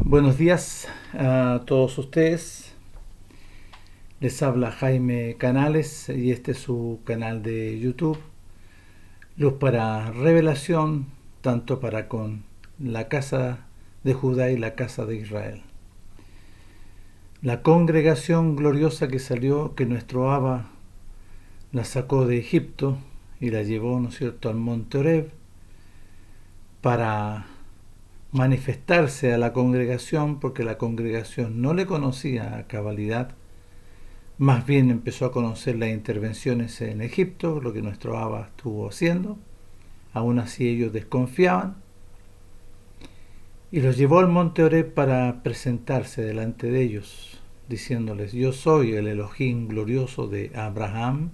Buenos días a todos ustedes. Les habla Jaime Canales y este es su canal de YouTube. Luz para revelación, tanto para con la casa de Judá y la casa de Israel. La congregación gloriosa que salió, que nuestro Abba la sacó de Egipto y la llevó, ¿no es cierto?, al monte Horeb para manifestarse a la congregación, porque la congregación no le conocía a cabalidad, más bien empezó a conocer las intervenciones en Egipto, lo que nuestro Abba estuvo haciendo. Aún así ellos desconfiaban y los llevó al monte Horeb para presentarse delante de ellos, diciéndoles: yo soy el Elohim glorioso de Abraham,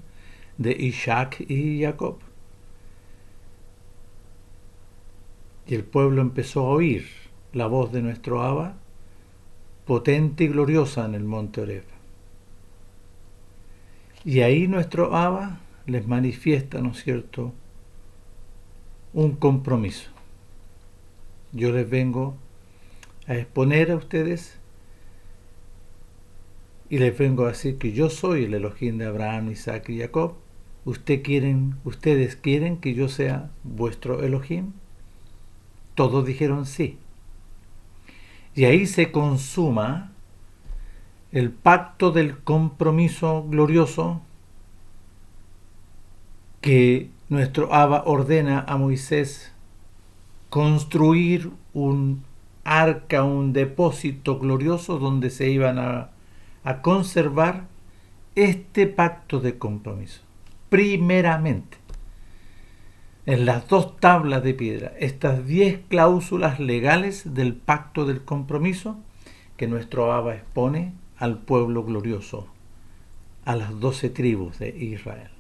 de Isaac y Jacob. Y el pueblo empezó a oír la voz de nuestro Abba, potente y gloriosa en el monte Horeb. Y ahí nuestro Abba les manifiesta, ¿no es cierto?, un compromiso. Yo les vengo a exponer a ustedes y les vengo a decir que yo soy el Elohim de Abraham, Isaac y Jacob. ¿Ustedes quieren que yo sea vuestro Elohim? Todos dijeron sí. Y ahí se consuma el pacto del compromiso glorioso que nuestro Abba ordena a Moisés construir un arca, un depósito glorioso donde se iban a conservar este pacto de compromiso. Primeramente, en las 2 tablas de piedra, estas 10 cláusulas legales del pacto del compromiso que nuestro Abba expone al pueblo glorioso, a las 12 tribus de Israel.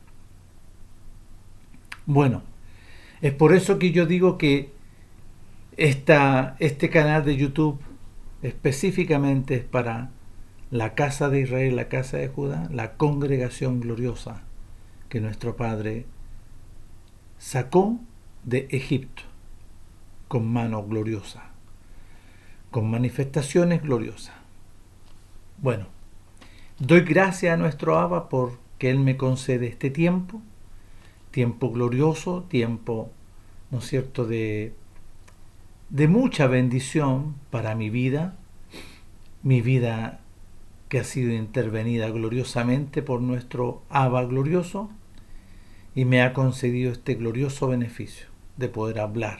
Bueno, es por eso que yo digo que este canal de YouTube específicamente es para la casa de Israel, la casa de Judá, la congregación gloriosa que nuestro Padre sacó de Egipto con mano gloriosa, con manifestaciones gloriosas. Bueno, doy gracias a nuestro Abba porque Él me concede este tiempo glorioso, tiempo, ¿no es cierto?, de mucha bendición para mi vida que ha sido intervenida gloriosamente por nuestro Abba glorioso, y me ha concedido este glorioso beneficio de poder hablar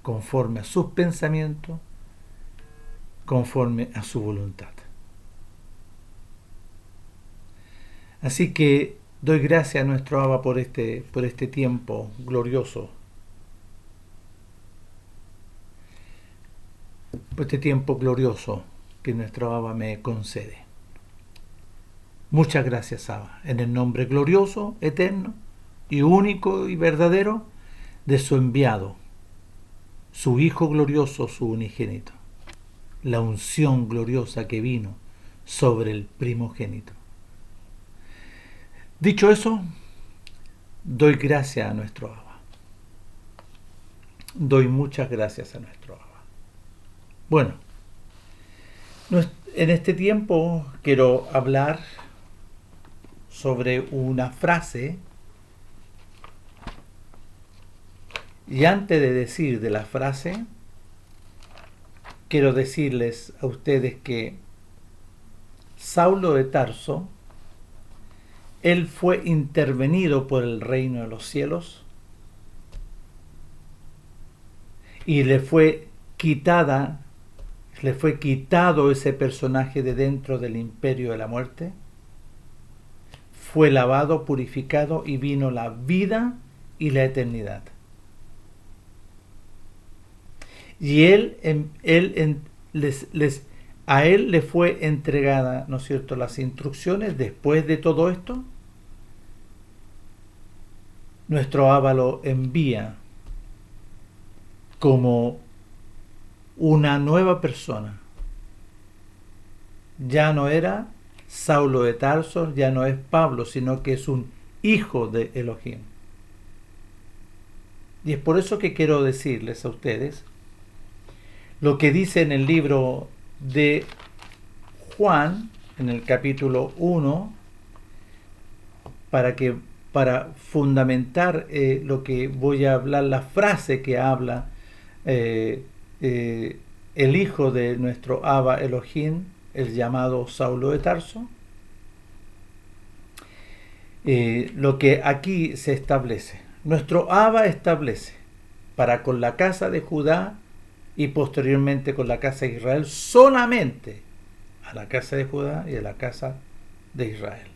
conforme a sus pensamientos, conforme a su voluntad. Así que doy gracias a nuestro Abba por este tiempo glorioso, por este tiempo glorioso que nuestro Abba me concede. Muchas gracias, Abba, en el nombre glorioso, eterno y único y verdadero de su enviado, su Hijo glorioso, su unigénito, la unción gloriosa que vino sobre el primogénito. Dicho eso, doy gracias a nuestro Abba. Doy muchas gracias a nuestro Abba. Bueno, en este tiempo quiero hablar sobre una frase, y antes de decir de la frase, quiero decirles a ustedes que Saulo de Tarso, él fue intervenido por el reino de los cielos y le fue quitado ese personaje de dentro del imperio de la muerte. Fue lavado, purificado y vino la vida y la eternidad. Y a él le fue entregada, ¿no es cierto?, las instrucciones. Después de todo esto, nuestro Abba lo envía como una nueva persona. Ya no era Saulo de Tarso, ya no es Pablo, sino que es un hijo de Elohim. Y es por eso que quiero decirles a ustedes lo que dice en el libro de Juan, en el capítulo 1, para fundamentar lo que voy a hablar, la frase que habla el hijo de nuestro Abba Elohim, el llamado Saulo de Tarso. Lo que aquí se establece, nuestro Abba establece para con la casa de Judá y posteriormente con la casa de Israel, solamente a la casa de Judá y a la casa de Israel,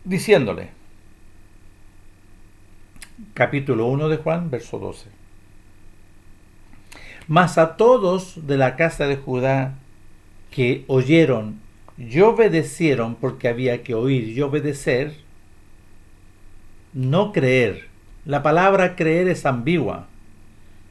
diciéndole, capítulo 1 de Juan, verso 12, mas a todos de la casa de Judá que oyeron y obedecieron, porque había que oír y obedecer, no creer. La palabra creer es ambigua.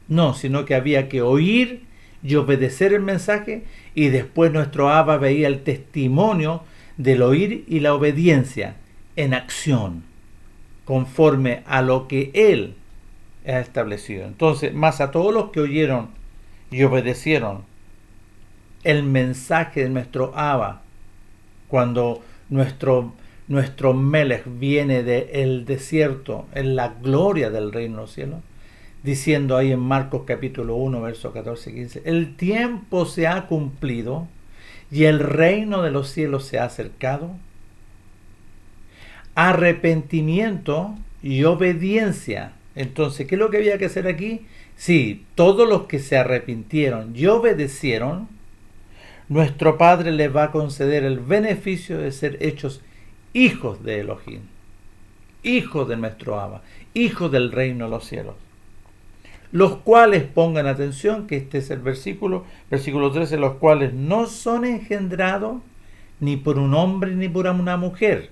No, sino que había que oír y obedecer el mensaje, y después nuestro Abba veía el testimonio del oír y la obediencia en acción, conforme a lo que Él ha establecido. Entonces, más a todos los que oyeron y obedecieron el mensaje de nuestro Abba, cuando nuestro Melech viene del desierto en la gloria del reino de los cielos, diciendo ahí en Marcos capítulo 1, versos 14 y 15, el tiempo se ha cumplido y el reino de los cielos se ha acercado. Arrepentimiento y obediencia. Entonces, ¿qué es lo que había que hacer aquí? Sí, todos los que se arrepintieron y obedecieron, nuestro Padre les va a conceder el beneficio de ser hechos hijos de Elohim, hijos de nuestro Abba, hijos del reino de los cielos. Los cuales, pongan atención, que este es el versículo 13, los cuales no son engendrados ni por un hombre ni por una mujer.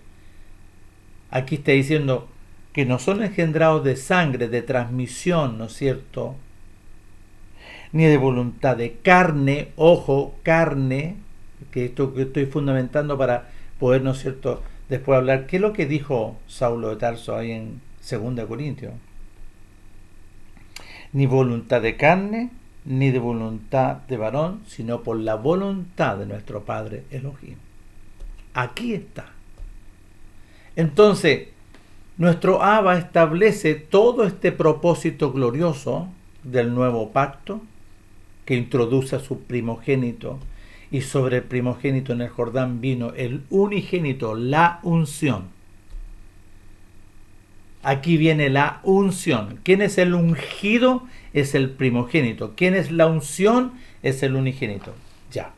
Aquí está diciendo que no son engendrados de sangre, de transmisión, ¿no es cierto?, ni de voluntad de carne, ojo, carne, que esto que estoy fundamentando para poder, ¿no es cierto?, después hablar, ¿qué es lo que dijo Saulo de Tarso ahí en 2 Corintios? Ni voluntad de carne, ni de voluntad de varón, sino por la voluntad de nuestro Padre Elohim. Aquí está. Entonces, nuestro Abba establece todo este propósito glorioso del nuevo pacto, que introduce a su primogénito, y sobre el primogénito en el Jordán vino el unigénito, la unción. Aquí viene la unción. ¿Quién es el ungido? Es el primogénito. ¿Quién es la unción? Es el unigénito. Ya.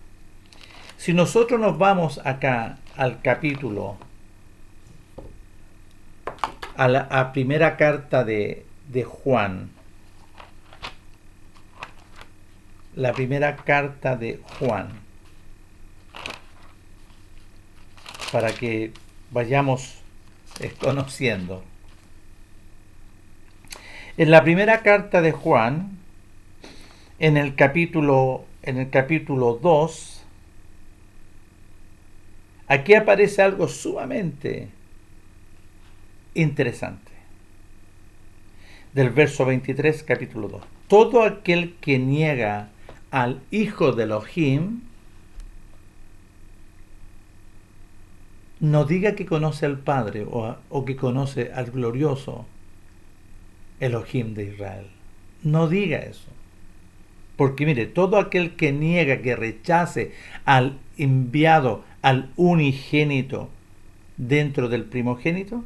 Si nosotros nos vamos acá al capítulo, a la primera carta de Juan, la primera carta de Juan, para que vayamos conociendo. En la primera carta de Juan, en el capítulo 2, aquí aparece algo sumamente interesante. Del verso 23, capítulo 2. Todo aquel que niega al Hijo de Elohim, no diga que conoce al Padre o que conoce al glorioso Elohim de Israel. No diga eso. Porque mire, todo aquel que niega, que rechace al enviado, al unigénito dentro del primogénito,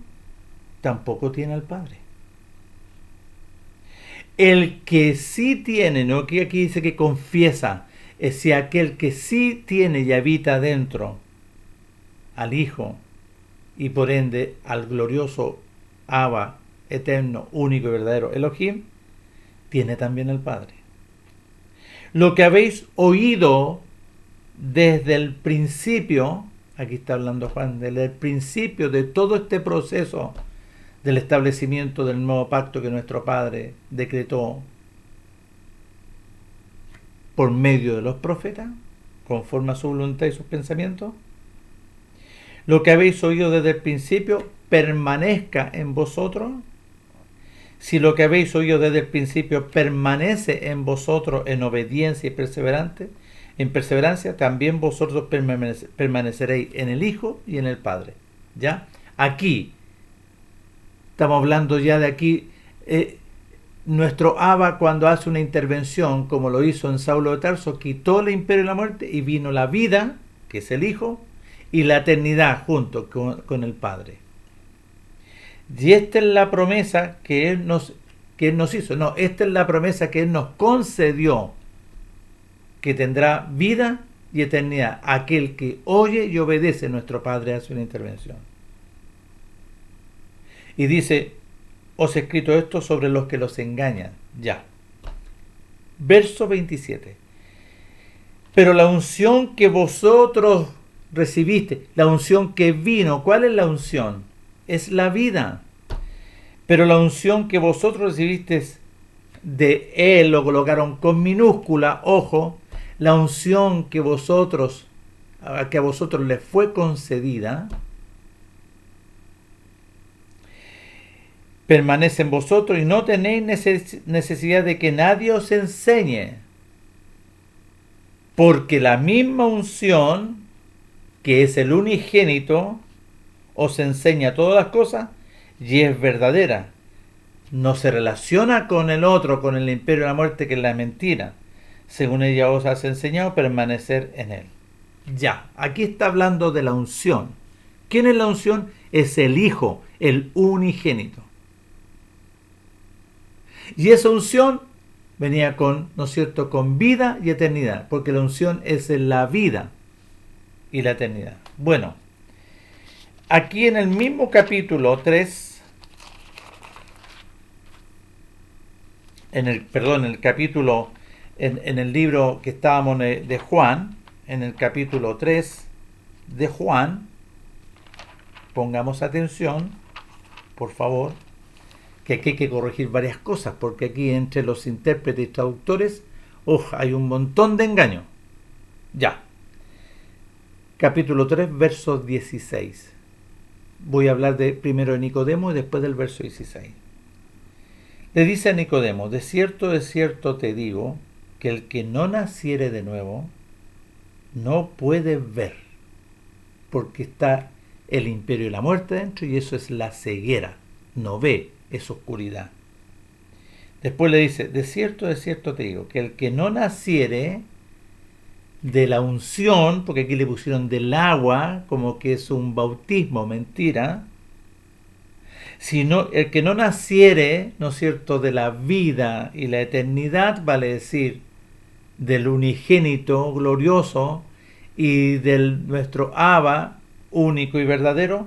tampoco tiene al Padre. El que sí tiene, no que aquí dice que confiesa, es si aquel que sí tiene y habita dentro al Hijo y por ende al glorioso Abba, eterno, único y verdadero Elohim, tiene también al Padre. Lo que habéis oído desde el principio, aquí está hablando Juan, desde el principio de todo este proceso del establecimiento del nuevo pacto que nuestro Padre decretó por medio de los profetas, conforme a su voluntad y sus pensamientos. Lo que habéis oído desde el principio permanezca en vosotros. Si lo que habéis oído desde el principio permanece en vosotros en obediencia y en perseverancia, también vosotros permaneceréis en el Hijo y en el Padre. ¿Ya? Aquí, estamos hablando ya de aquí, nuestro Abba, cuando hace una intervención, como lo hizo en Saulo de Tarso, quitó el imperio de la muerte y vino la vida, que es el Hijo, y la eternidad junto con el Padre. Y esta es la promesa que Él nos hizo. No, esta es la promesa que Él nos concedió, que tendrá vida y eternidad. Aquel que oye y obedece, nuestro Padre hace una intervención. Y dice, os he escrito esto sobre los que los engañan. Ya. Verso 27. Pero la unción que vosotros recibiste, la unción que vino, ¿cuál es la unción? Es la vida. Pero la unción que vosotros recibisteis de Él, lo colocaron con minúscula, ojo, la unción que a vosotros les fue concedida, permanece en vosotros y no tenéis necesidad de que nadie os enseñe, porque la misma unción, que es el unigénito, os enseña todas las cosas y es verdadera. No se relaciona con el otro, con el imperio de la muerte, que es la mentira. Según ella os has enseñado, permanecer en él. Ya, aquí está hablando de la unción. ¿Quién es la unción? Es el Hijo, el unigénito. Y esa unción venía con, ¿no es cierto?, con vida y eternidad, porque la unción es la vida y la eternidad. Bueno, aquí en el mismo capítulo 3, en el libro que estábamos de Juan, en el capítulo 3 de Juan, pongamos atención, por favor, que aquí hay que corregir varias cosas, porque aquí entre los intérpretes y traductores, hay un montón de engaños. Ya. Capítulo 3, verso 16. Voy a hablar primero de Nicodemo y después del verso 16. Le dice a Nicodemo, de cierto te digo, que el que no naciere de nuevo, no puede ver, porque está el imperio de la muerte dentro, y eso es la ceguera. No ve, es oscuridad. Después le dice, de cierto te digo, que el que no naciere de la unción, porque aquí le pusieron del agua, como que es un bautismo, mentira, sino el que no naciere, ¿no es cierto?, de la vida y la eternidad, vale decir, del unigénito glorioso y del nuestro Abba único y verdadero,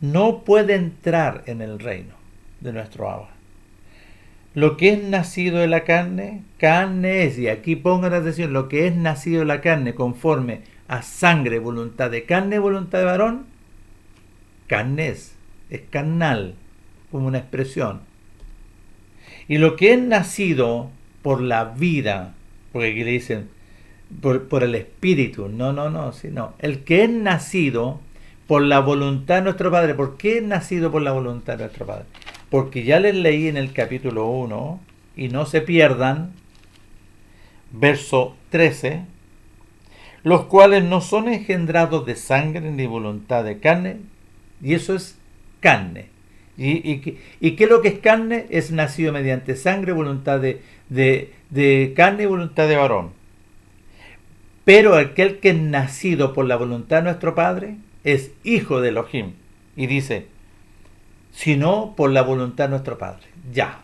no puede entrar en el reino de nuestro Abba. Lo que es nacido de la carne, carne es, y aquí pongan atención, lo que es nacido de la carne conforme a sangre, voluntad de carne, voluntad de varón, carne es carnal, como una expresión. Y lo que es nacido por la vida, porque aquí le dicen por el espíritu, sino el que es nacido por la voluntad de nuestro Padre. ¿Por qué es nacido por la voluntad de nuestro Padre? Porque ya les leí en el capítulo 1, y no se pierdan, verso 13, los cuales no son engendrados de sangre ni voluntad de carne, y eso es carne. ¿Y qué es lo que es carne? Es nacido mediante sangre, voluntad de carne y voluntad de varón. Pero aquel que es nacido por la voluntad de nuestro Padre es hijo de Elohim. Y dice, sino por la voluntad de nuestro Padre. Ya,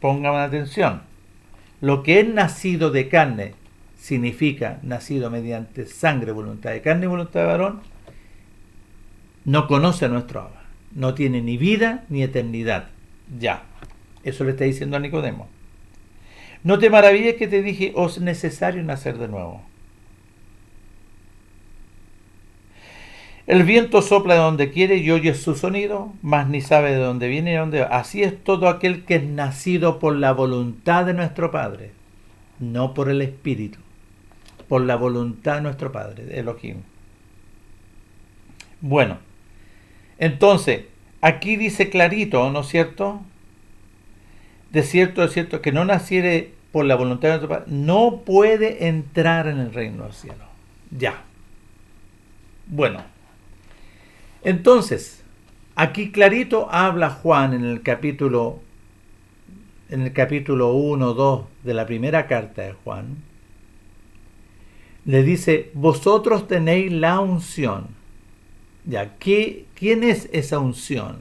pongan atención. Lo que es nacido de carne significa nacido mediante sangre, voluntad de carne y voluntad de varón. No conoce a nuestro Abba. No tiene ni vida ni eternidad. Ya. Eso le está diciendo a Nicodemo. No te maravilles que te dije, os es necesario nacer de nuevo. El viento sopla de donde quiere y oye su sonido, mas ni sabe de dónde viene ni de dónde va. Así es todo aquel que es nacido por la voluntad de nuestro Padre, no por el Espíritu, por la voluntad de nuestro Padre, de Elohim. Bueno, entonces, aquí dice clarito, ¿no es cierto?, de cierto, que no naciere por la voluntad de nuestro Padre, no puede entrar en el reino del cielo. Ya. Bueno. Entonces, aquí clarito habla Juan en el capítulo 1, 2 de la primera carta de Juan. Le dice, vosotros tenéis la unción. Ya, ¿quién es esa unción?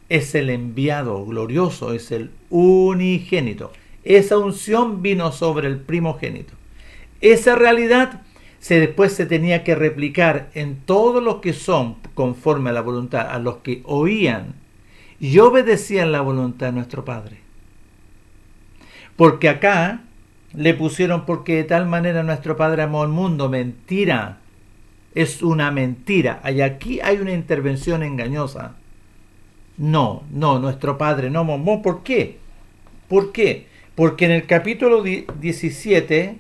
Es el enviado glorioso, es el unigénito. Esa unción vino sobre el primogénito. Esa realidad después se tenía que replicar en todos los que son conforme a la voluntad, a los que oían y obedecían la voluntad de nuestro Padre. Porque acá le pusieron porque de tal manera nuestro Padre amó al mundo. Mentira. Es una mentira. Y aquí hay una intervención engañosa. No, nuestro Padre no amó. ¿Por qué? ¿Por qué? Porque en el capítulo 17,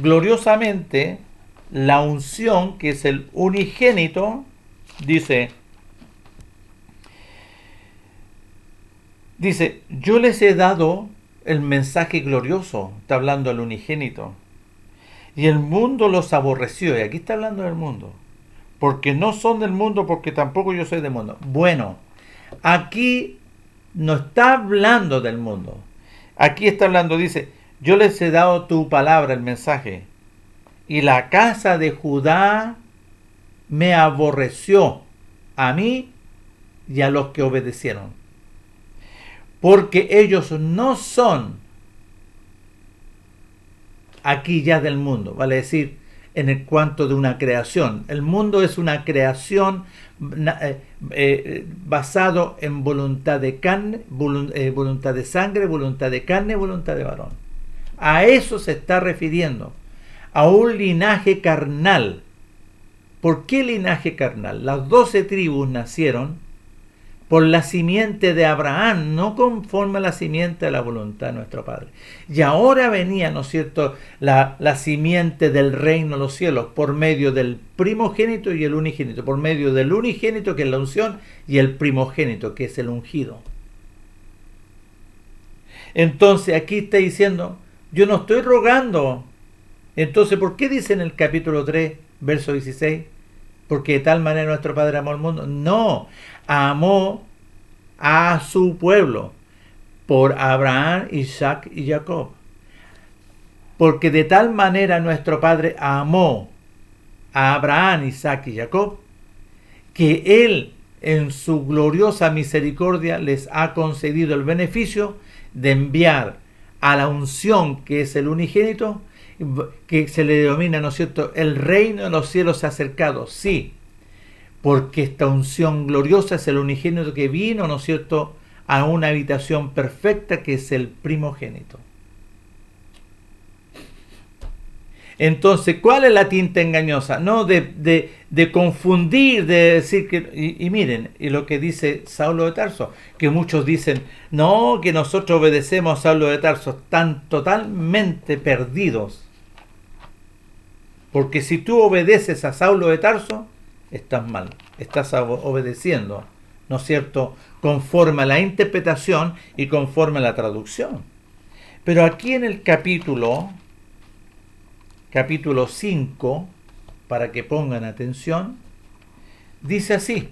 gloriosamente, la unción, que es el unigénito, dice, yo les he dado el mensaje glorioso, está hablando del unigénito, y el mundo los aborreció, y aquí está hablando del mundo, porque no son del mundo, porque tampoco yo soy del mundo. Bueno, aquí no está hablando del mundo, aquí está hablando, dice, yo les he dado tu palabra, el mensaje, y la casa de Judá me aborreció, a mí y a los que obedecieron, porque ellos no son aquí ya del mundo, vale decir, en el cuanto de una creación. El mundo es una creación basado en voluntad de carne, voluntad de sangre, voluntad de carne, voluntad de varón. A eso se está refiriendo, a un linaje carnal. ¿Por qué linaje carnal? Las 12 tribus nacieron por la simiente de Abraham, no conforme a la simiente de la voluntad de nuestro Padre. Y ahora venía, ¿no es cierto?, la simiente del reino de los cielos por medio del primogénito y el unigénito, por medio del unigénito, que es la unción, y el primogénito, que es el ungido. Entonces aquí está diciendo, yo no estoy rogando. Entonces, ¿por qué dice en el capítulo 3, verso 16? Porque de tal manera nuestro Padre amó al mundo. No, amó a su pueblo por Abraham, Isaac y Jacob. Porque de tal manera nuestro Padre amó a Abraham, Isaac y Jacob, que Él en su gloriosa misericordia les ha concedido el beneficio de enviar a la unción, que es el unigénito, que se le denomina, ¿no es cierto?, el reino de los cielos se ha acercado. Sí, porque esta unción gloriosa es el unigénito que vino, ¿no es cierto?, a una habitación perfecta, que es el primogénito. Entonces, ¿cuál es la tinta engañosa? No de confundir, de decir que... Y miren, y lo que dice Saulo de Tarso, que muchos dicen, no, que nosotros obedecemos a Saulo de Tarso, están totalmente perdidos. Porque si tú obedeces a Saulo de Tarso, estás mal, estás obedeciendo, ¿no es cierto?, conforme a la interpretación y conforme a la traducción. Pero aquí en el capítulo 5, para que pongan atención, dice así,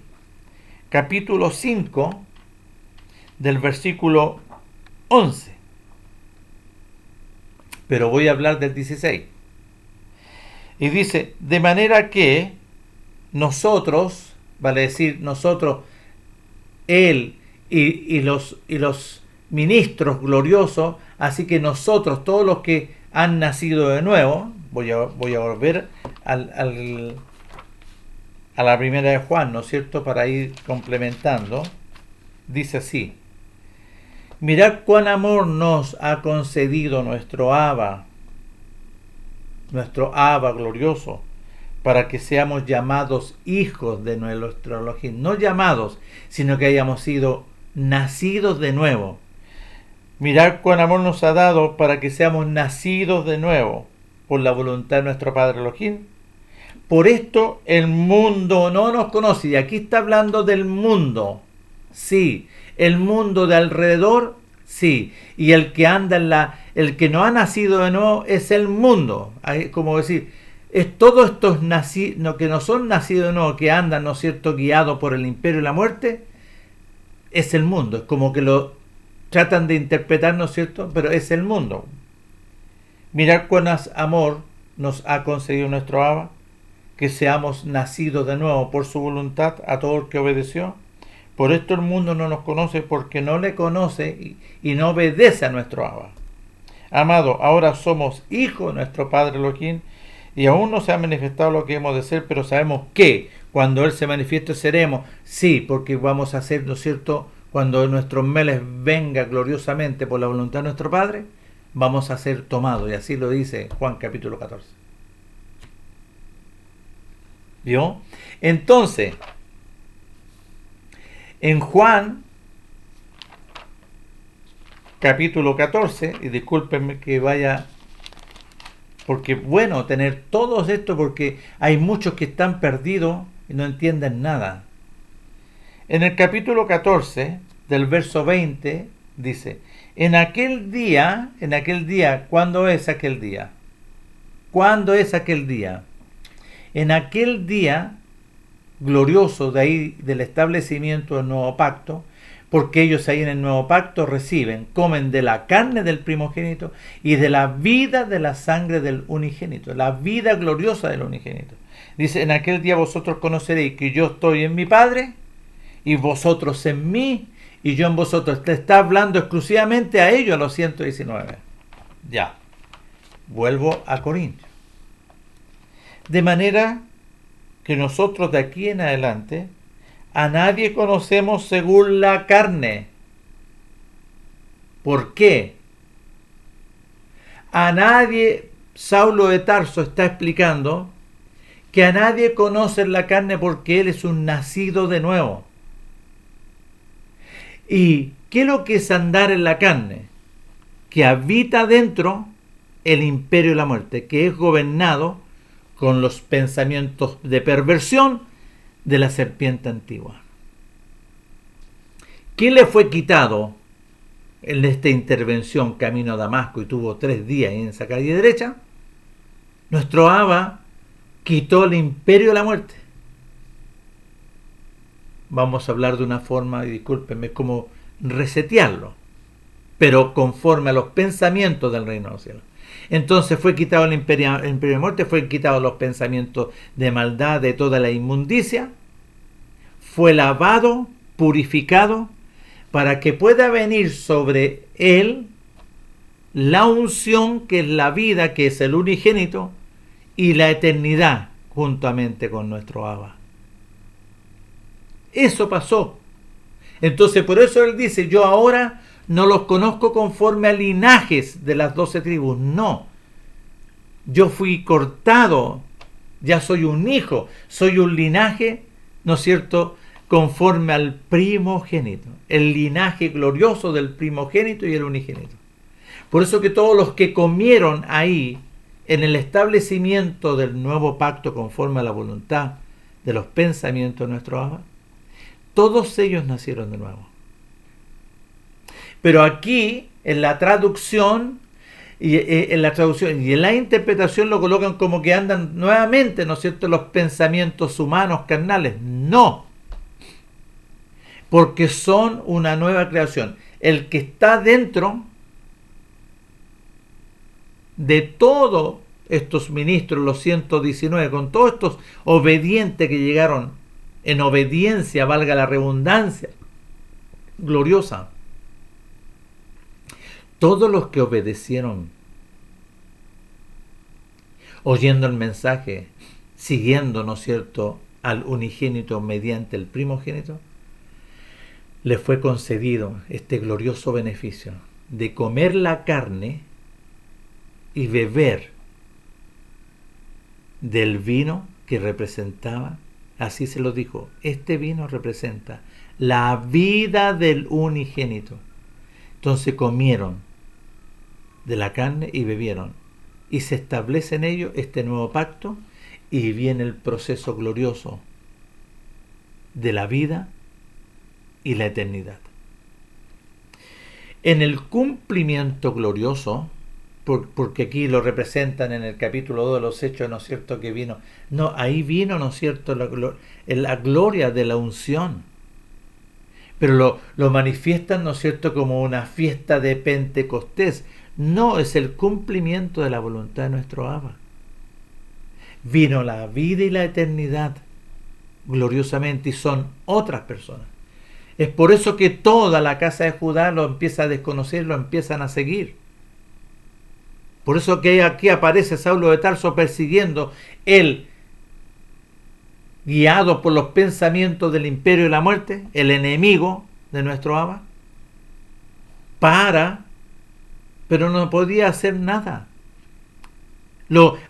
capítulo 5, del versículo 11, pero voy a hablar del 16, y dice, de manera que nosotros, vale decir, nosotros, Él y los ministros gloriosos, así que nosotros, todos los que han nacido de nuevo, voy a volver a la primera de Juan, ¿no es cierto?, para ir complementando. Dice así, mirad cuán amor nos ha concedido nuestro Abba glorioso, para que seamos llamados hijos de nuestro Elohim. No llamados, sino que hayamos sido nacidos de nuevo. Mirad cuán amor nos ha dado para que seamos nacidos de nuevo por la voluntad de nuestro Padre Elohim. Por esto el mundo no nos conoce. Y aquí está hablando del mundo. Sí, El mundo de alrededor, sí. Y el que anda el que no ha nacido de nuevo es el mundo. Como decir, es todos estos que no son nacidos de nuevo, que andan, ¿no es cierto?, guiados por el imperio y la muerte, es el mundo. Es como que lo tratan de interpretar, ¿no es cierto?, pero es el mundo. Mirad cuán amor nos ha concedido nuestro Abba, que seamos nacidos de nuevo por su voluntad a todo el que obedeció. Por esto el mundo no nos conoce, porque no le conoce y no obedece a nuestro Abba. Amado, ahora somos hijos de nuestro Padre Elohim, y aún no se ha manifestado lo que hemos de ser, pero sabemos que cuando Él se manifieste seremos, sí, porque vamos a ser, ¿no es cierto?, cuando nuestro Meles venga gloriosamente por la voluntad de nuestro Padre, vamos a ser tomados, y así lo dice Juan capítulo 14. ¿Vio? Entonces, en Juan capítulo 14, y discúlpenme que vaya, porque es bueno tener todo esto, porque hay muchos que están perdidos y no entienden nada. En el capítulo 14, del verso 20, dice: en aquel día, ¿cuándo es aquel día? ¿Cuándo es aquel día? En aquel día glorioso de ahí, del establecimiento del nuevo pacto, porque ellos ahí en el nuevo pacto comen de la carne del primogénito y de la vida de la sangre del unigénito, la vida gloriosa del unigénito. Dice: en aquel día vosotros conoceréis que yo estoy en mi Padre y vosotros en mí y yo en vosotros. Te está hablando exclusivamente a ellos, a los 119. Ya, vuelvo a Corintios. De manera que nosotros de aquí en adelante a nadie conocemos según la carne. ¿Por qué? A nadie, Saulo de Tarso está explicando que a nadie conoce en la carne porque él es un nacido de nuevo. ¿Y qué es lo que es andar en la carne? Que habita dentro el imperio de la muerte, que es gobernado con los pensamientos de perversión de la serpiente antigua. ¿Qué le fue quitado en esta intervención camino a Damasco y tuvo 3 días en esa calle derecha? Nuestro Abba quitó el imperio de la muerte. Vamos a hablar de una forma, y discúlpenme, como resetearlo, pero conforme a los pensamientos del reino de los cielos. Entonces fue quitado el imperio de la muerte, fue quitado los pensamientos de maldad, de toda la inmundicia, fue lavado, purificado, para que pueda venir sobre él la unción, que es la vida, que es el unigénito, y la eternidad juntamente con nuestro Abba. Eso pasó. Entonces por eso él dice: yo ahora no los conozco conforme a linajes de las 12 tribus. No. Yo fui cortado. Ya soy un hijo. Soy un linaje, ¿no es cierto?, conforme al primogénito. El linaje glorioso del primogénito y el unigénito. Por eso que todos los que comieron ahí, en el establecimiento del nuevo pacto conforme a la voluntad de los pensamientos de nuestro Abba, todos ellos nacieron de nuevo. Pero aquí, en la traducción y en la interpretación lo colocan como que andan nuevamente, ¿no es cierto?, los pensamientos humanos, carnales. No. Porque son una nueva creación. El que está dentro de todos estos ministros, los 119, con todos estos obedientes que llegaron en obediencia, valga la redundancia, gloriosa. Todos los que obedecieron, oyendo el mensaje, siguiendo, ¿no es cierto?, al unigénito mediante el primogénito, le fue concedido este glorioso beneficio de comer la carne y beber del vino que representaba, así se lo dijo, este vino representa la vida del unigénito. Entonces comieron de la carne y bebieron, y se establece en ello este nuevo pacto, y viene el proceso glorioso de la vida y la eternidad. En el cumplimiento glorioso, porque aquí lo representan en el capítulo 2 de los Hechos, ¿no es cierto? Que vino, no, ahí vino, ¿no es cierto?, la gloria de la unción. Pero lo manifiestan, ¿no es cierto?, como una fiesta de Pentecostés. No, es el cumplimiento de la voluntad de nuestro Abba. Vino la vida y la eternidad gloriosamente y son otras personas. Es por eso que toda la casa de Judá lo empieza a desconocer, lo empiezan a seguir. Por eso que aquí aparece Saulo de Tarso persiguiendo él, guiado por los pensamientos del imperio de la muerte, el enemigo de nuestro Abba, pero no podía hacer nada.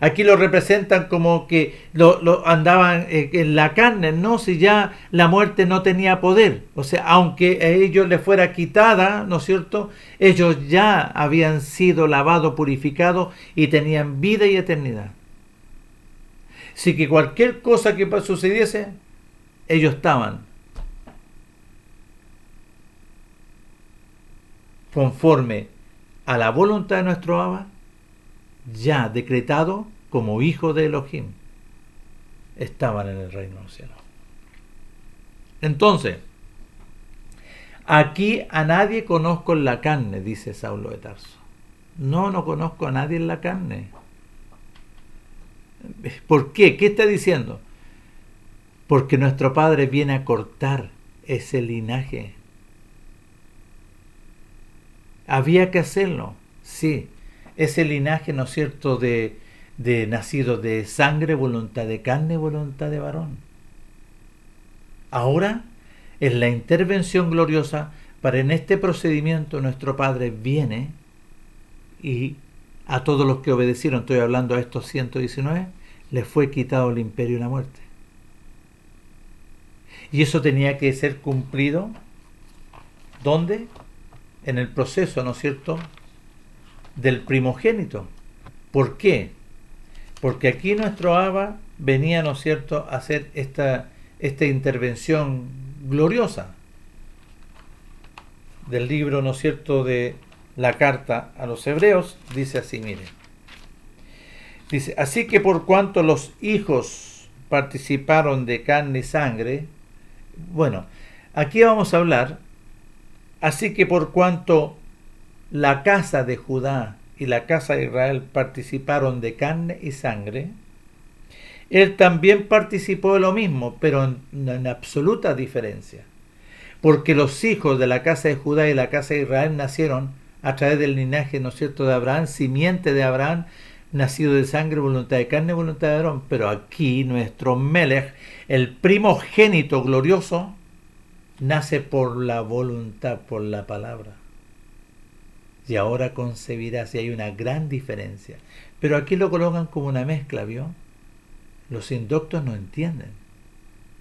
Aquí lo representan como que lo andaban en la carne, no, si ya la muerte no tenía poder. O sea, aunque a ellos les fuera quitada, ¿no es cierto?, ellos ya habían sido lavados, purificados y tenían vida y eternidad. Así que cualquier cosa que sucediese, ellos estaban conforme a la voluntad de nuestro Abba, ya decretado como hijo de Elohim, estaban en el reino de los cielos. Entonces, aquí a nadie conozco en la carne, dice Saulo de Tarso. No conozco a nadie en la carne. ¿Por qué? ¿Qué está diciendo? Porque nuestro Padre viene a cortar ese linaje. Había que hacerlo, sí. Ese linaje, ¿no es cierto?, de nacido de sangre, voluntad de carne, voluntad de varón. Ahora, en la intervención gloriosa, para en este procedimiento nuestro Padre viene y a todos los que obedecieron, estoy hablando a estos 119, les fue quitado el imperio y la muerte. Y eso tenía que ser cumplido, ¿dónde? En el proceso, ¿no es cierto?, del primogénito. ¿Por qué? Porque aquí nuestro Abba venía, ¿no es cierto?, a hacer esta intervención gloriosa del libro, ¿no es cierto?, de la carta a los hebreos. Dice así, miren. Dice, así que por cuanto los hijos participaron de carne y sangre, bueno, aquí vamos a hablar, así que por cuanto la casa de Judá y la casa de Israel participaron de carne y sangre, él también participó de lo mismo, pero en absoluta diferencia. Porque los hijos de la casa de Judá y la casa de Israel nacieron a través del linaje, ¿no es cierto?, de Abraham, simiente de Abraham, nacido de sangre, voluntad de carne, voluntad de Aarón. Pero aquí nuestro Melech, el primogénito glorioso, nace por la voluntad, por la palabra. Y ahora concebirás, y hay una gran diferencia. Pero aquí lo colocan como una mezcla, ¿vio? Los indoctos no entienden.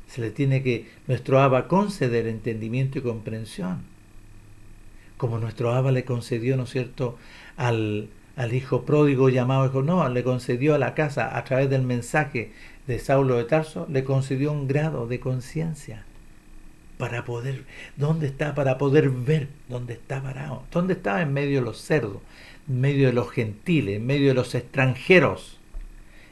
Se le tiene que, nuestro Abba, conceder entendimiento y comprensión. Como nuestro Abba le concedió, ¿no es cierto?, al hijo pródigo llamado hijo, no, le concedió a la casa, a través del mensaje de Saulo de Tarso, le concedió un grado de conciencia. Para poder, ¿dónde está? Para poder ver dónde está parado. ¿Dónde estaba? En medio de los cerdos, en medio de los gentiles, en medio de los extranjeros.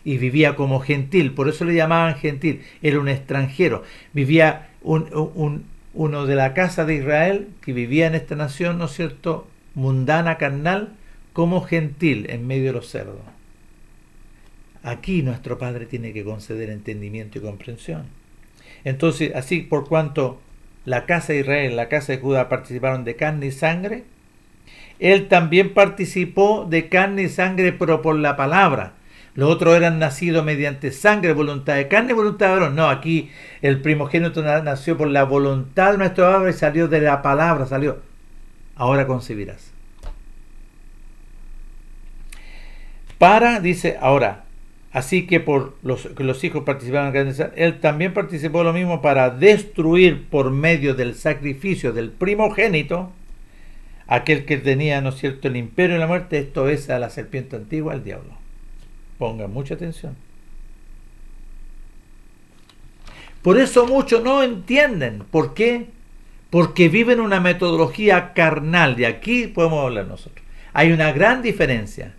Y vivía como gentil, por eso le llamaban gentil. Era un extranjero. Vivía uno de la casa de Israel, que vivía en esta nación, ¿no es cierto?, mundana, carnal, como gentil, en medio de los cerdos. Aquí nuestro Padre tiene que conceder entendimiento y comprensión. Entonces, así por cuanto la casa de Israel, la casa de Judá participaron de carne y sangre, él también participó de carne y sangre, pero por la palabra. Los otros eran nacidos mediante sangre, voluntad de carne y voluntad de varón. No, aquí el primogénito nació por la voluntad de nuestro Padre y salió de la palabra, salió. Ahora concebirás. Dice, ahora, así que por los hijos participaron en carne y sangre, él también participó lo mismo para destruir por medio del sacrificio del primogénito aquel que tenía, ¿no es cierto?, el imperio de la muerte, esto es a la serpiente antigua, al diablo. Pongan mucha atención. Por eso muchos no entienden. ¿Por qué? porque viven una metodología carnal. De aquí podemos hablar nosotros. Hay una gran diferencia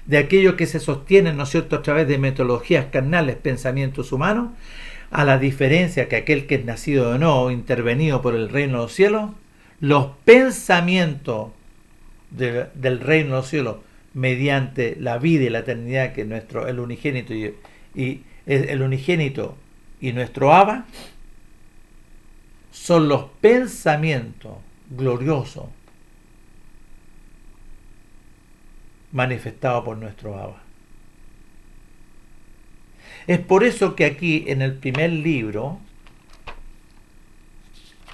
de aquellos que se sostienen, ¿no es cierto?, a través de metodologías carnales, pensamientos humanos, a la diferencia que aquel que es nacido de nuevo, intervenido por el reino de los cielos, los pensamientos del reino de los cielos, mediante la vida y la eternidad que es el unigénito y nuestro Abba, son los pensamientos gloriosos manifestados por nuestro Abba. Es por eso que aquí en el primer libro,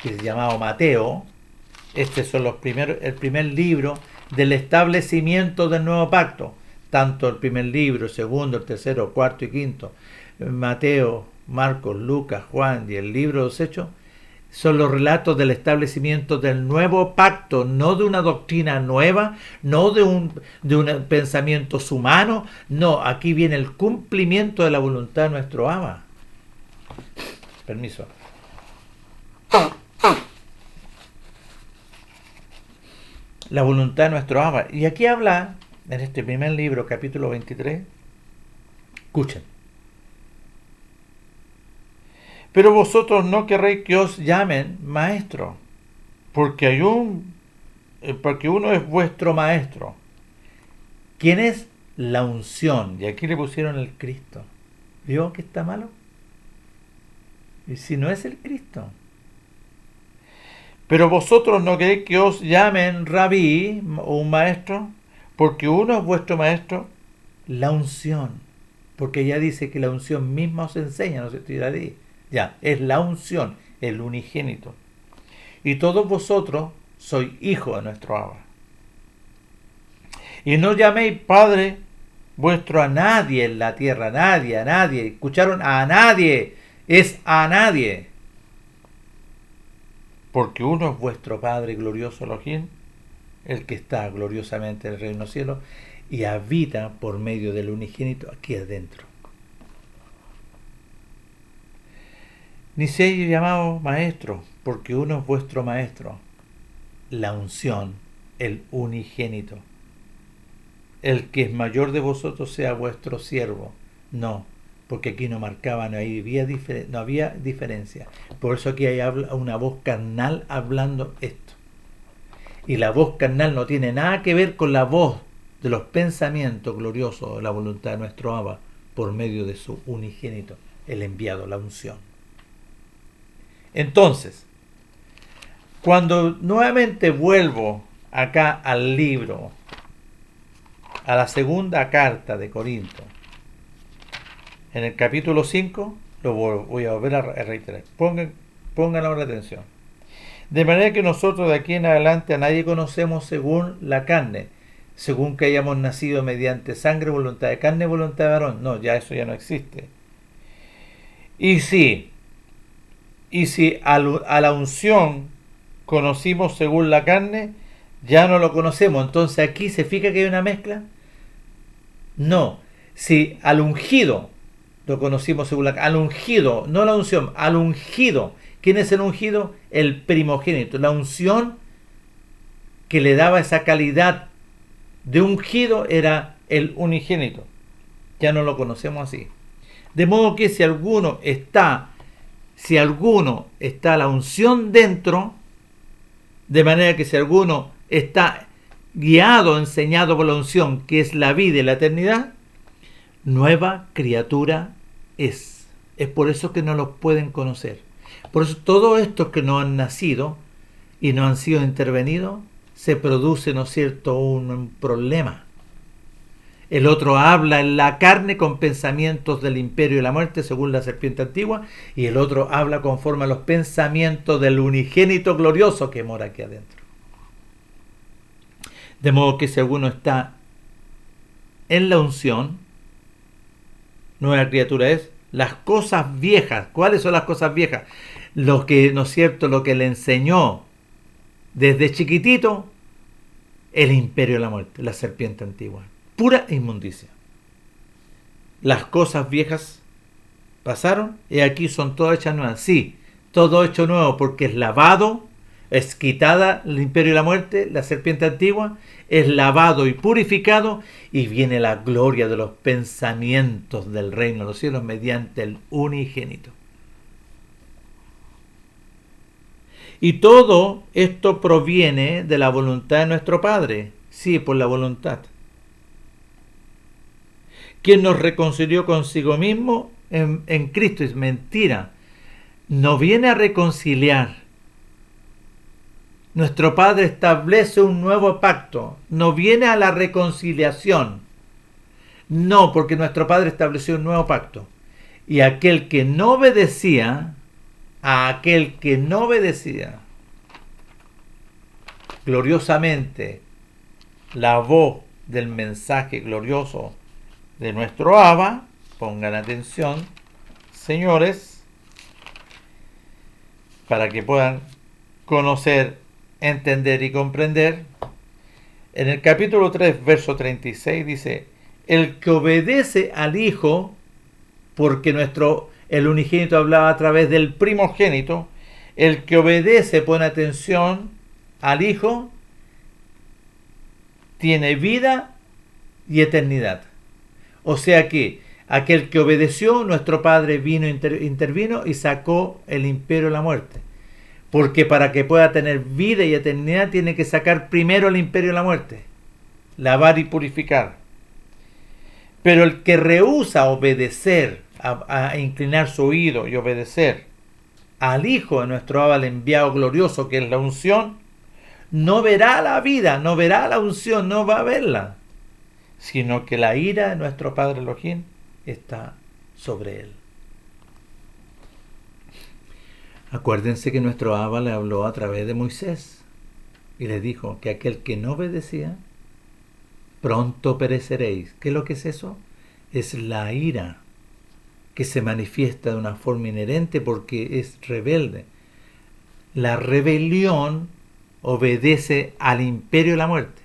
que es llamado Mateo, el primer libro del establecimiento del nuevo pacto, tanto el primer libro, el segundo, el tercero, cuarto y quinto, Mateo, Marcos, Lucas, Juan y el libro de los Hechos, son los relatos del establecimiento del nuevo pacto, no de una doctrina nueva, no de un pensamientos humanos, no, aquí viene el cumplimiento de la voluntad de nuestro Abba. Permiso. La voluntad de nuestro Abba. Y aquí habla, en este primer libro, capítulo 23, escuchen. Pero vosotros no querréis que os llamen maestro, porque uno es vuestro maestro. ¿Quién es? La unción. Y aquí le pusieron el Cristo. ¿Vio que está malo? Y si no es el Cristo. Pero vosotros no queréis que os llamen rabí o un maestro, porque uno es vuestro maestro, la unción. Porque ya dice que la unción misma os enseña, no sé si la di. Ya, es la unción, el unigénito. Y todos vosotros sois hijos de nuestro Abba. Y no llaméis Padre vuestro a nadie en la tierra, a nadie. ¿Escucharon? A nadie. Es a nadie. Porque uno es vuestro Padre glorioso Elohim, el que está gloriosamente en el reino de los cielos y habita por medio del unigénito aquí adentro. Ni seáis llamados maestros, porque uno es vuestro maestro, la unción, el unigénito. El que es mayor de vosotros sea vuestro siervo. No, porque aquí no marcaba, no había diferencia. Por eso aquí hay una voz carnal hablando esto. Y la voz carnal no tiene nada que ver con la voz de los pensamientos gloriosos de la voluntad de nuestro Abba por medio de su unigénito, el enviado, la unción. Entonces, cuando nuevamente vuelvo acá al libro, a la segunda carta de Corinto, en el capítulo 5, lo voy a volver a reiterar. Pongan ahora atención. De manera que nosotros de aquí en adelante a nadie conocemos según la carne, según que hayamos nacido mediante sangre, voluntad de carne, voluntad de varón. No, ya eso ya no existe. Y si a la unción conocimos según la carne, ya no lo conocemos. Entonces aquí se fija que hay una mezcla. No, si al ungido lo conocimos según la carne, al ungido, no la unción, al ungido. ¿Quién es el ungido? El primogénito. La unción que le daba esa calidad de ungido era el unigénito. Ya no lo conocemos así. De modo que si alguno está la unción dentro, de manera que si alguno está guiado, enseñado por la unción, que es la vida y la eternidad, nueva criatura es. Es por eso que no los pueden conocer. Por eso todos estos que no han nacido y no han sido intervenidos, se produce, ¿no es cierto?, un problema. El otro habla en la carne con pensamientos del imperio de la muerte, según la serpiente antigua, y el otro habla conforme a los pensamientos del unigénito glorioso que mora aquí adentro. De modo que si alguno está en la unción, nueva criatura es. Las cosas viejas, ¿cuáles son las cosas viejas? Lo que, ¿no es cierto?, lo que le enseñó desde chiquitito el imperio de la muerte, la serpiente antigua. Pura inmundicia. Las cosas viejas pasaron y aquí son todas hechas nuevas. Sí, todo hecho nuevo porque es lavado, es quitada el imperio y la muerte, la serpiente antigua, es lavado y purificado, y viene la gloria de los pensamientos del reino de los cielos mediante el unigénito. Y todo esto proviene de la voluntad de nuestro Padre. Sí, por la voluntad. Quien nos reconcilió consigo mismo en Cristo. Es mentira. No viene a reconciliar. Nuestro Padre establece un nuevo pacto. No viene a la reconciliación. No, porque nuestro Padre estableció un nuevo pacto. Y aquel que no obedecía, gloriosamente la voz del mensaje glorioso de nuestro Abba, pongan atención, señores, para que puedan conocer, entender y comprender. En el capítulo 3, verso 36 dice: el que obedece al Hijo, porque el unigénito hablaba a través del primogénito, el que obedece, pone atención, al Hijo, tiene vida y eternidad. O sea que aquel que obedeció, nuestro Padre intervino y sacó el imperio de la muerte. Porque para que pueda tener vida y eternidad tiene que sacar primero el imperio de la muerte, lavar y purificar. Pero el que rehúsa obedecer, a inclinar su oído y obedecer al Hijo de nuestro Abba, el enviado glorioso, que es la unción, no verá la vida, no verá la unción, no va a verla, sino que la ira de nuestro Padre Elohim está sobre él. Acuérdense que nuestro Abba le habló a través de Moisés y le dijo que aquel que no obedecía, pronto pereceréis. ¿Qué es lo que es eso? Es la ira que se manifiesta de una forma inherente porque es rebelde. La rebelión obedece al imperio de la muerte.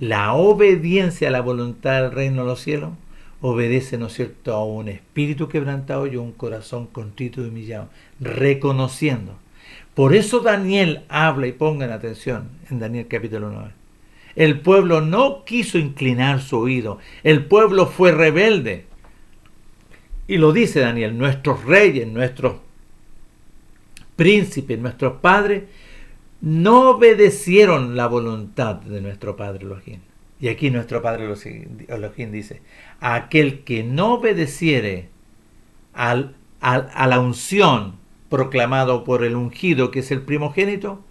La obediencia a la voluntad del reino de los cielos obedece, ¿no es cierto?, a un espíritu quebrantado y a un corazón contrito y humillado, reconociendo. Por eso Daniel habla, y pongan atención, en Daniel capítulo 9. El pueblo no quiso inclinar su oído, el pueblo fue rebelde. Y lo dice Daniel: nuestros reyes, nuestros príncipes, nuestros padres no obedecieron la voluntad de nuestro Padre Elohim. Y aquí nuestro Padre Elohim dice: aquel que no obedeciere a la unción proclamado por el ungido, que es el primogénito,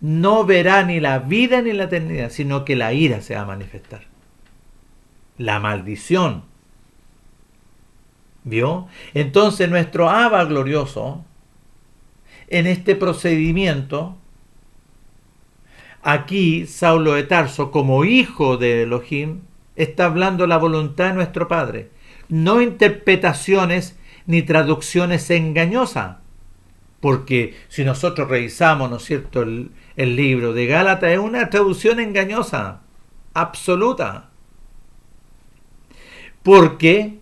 no verá ni la vida ni la eternidad, sino que la ira se va a manifestar. La maldición. ¿Vio? Entonces nuestro Abba glorioso, en este procedimiento, aquí Saulo de Tarso, como hijo de Elohim, está hablando la voluntad de nuestro Padre, no interpretaciones ni traducciones engañosas. Porque si nosotros revisamos, ¿no es cierto?, el libro de Gálatas, es una traducción engañosa, absoluta. Porque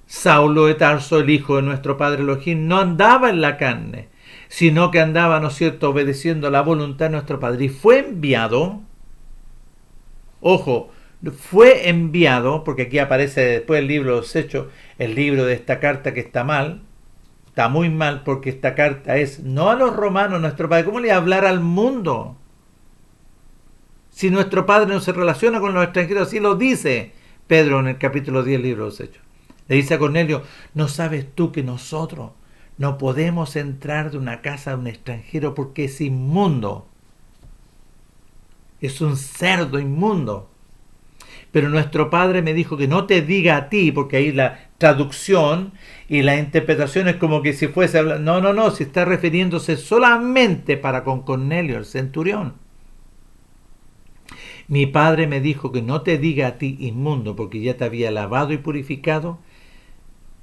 Saulo de Tarso, el hijo de nuestro Padre Elohim, no andaba en la carne, sino que andaba, ¿no es cierto?, obedeciendo la voluntad de nuestro Padre. Y fue enviado, ojo, fue enviado, porque aquí aparece después el libro de los Hechos, el libro de esta carta que está mal, está muy mal, porque esta carta es no a los romanos, nuestro Padre. ¿Cómo le va a hablar al mundo? Si nuestro Padre no se relaciona con los extranjeros, así lo dice Pedro en el capítulo 10 del libro de los Hechos. Le dice a Cornelio: ¿no sabes tú que nosotros no podemos entrar de una casa de un extranjero porque es inmundo? Es un cerdo inmundo. Pero nuestro Padre me dijo que no te diga a ti, porque ahí la traducción y la interpretación es como que si fuese hablar. No, si está refiriéndose solamente para con Cornelio, el centurión. Mi Padre me dijo que no te diga a ti inmundo, porque ya te había lavado y purificado.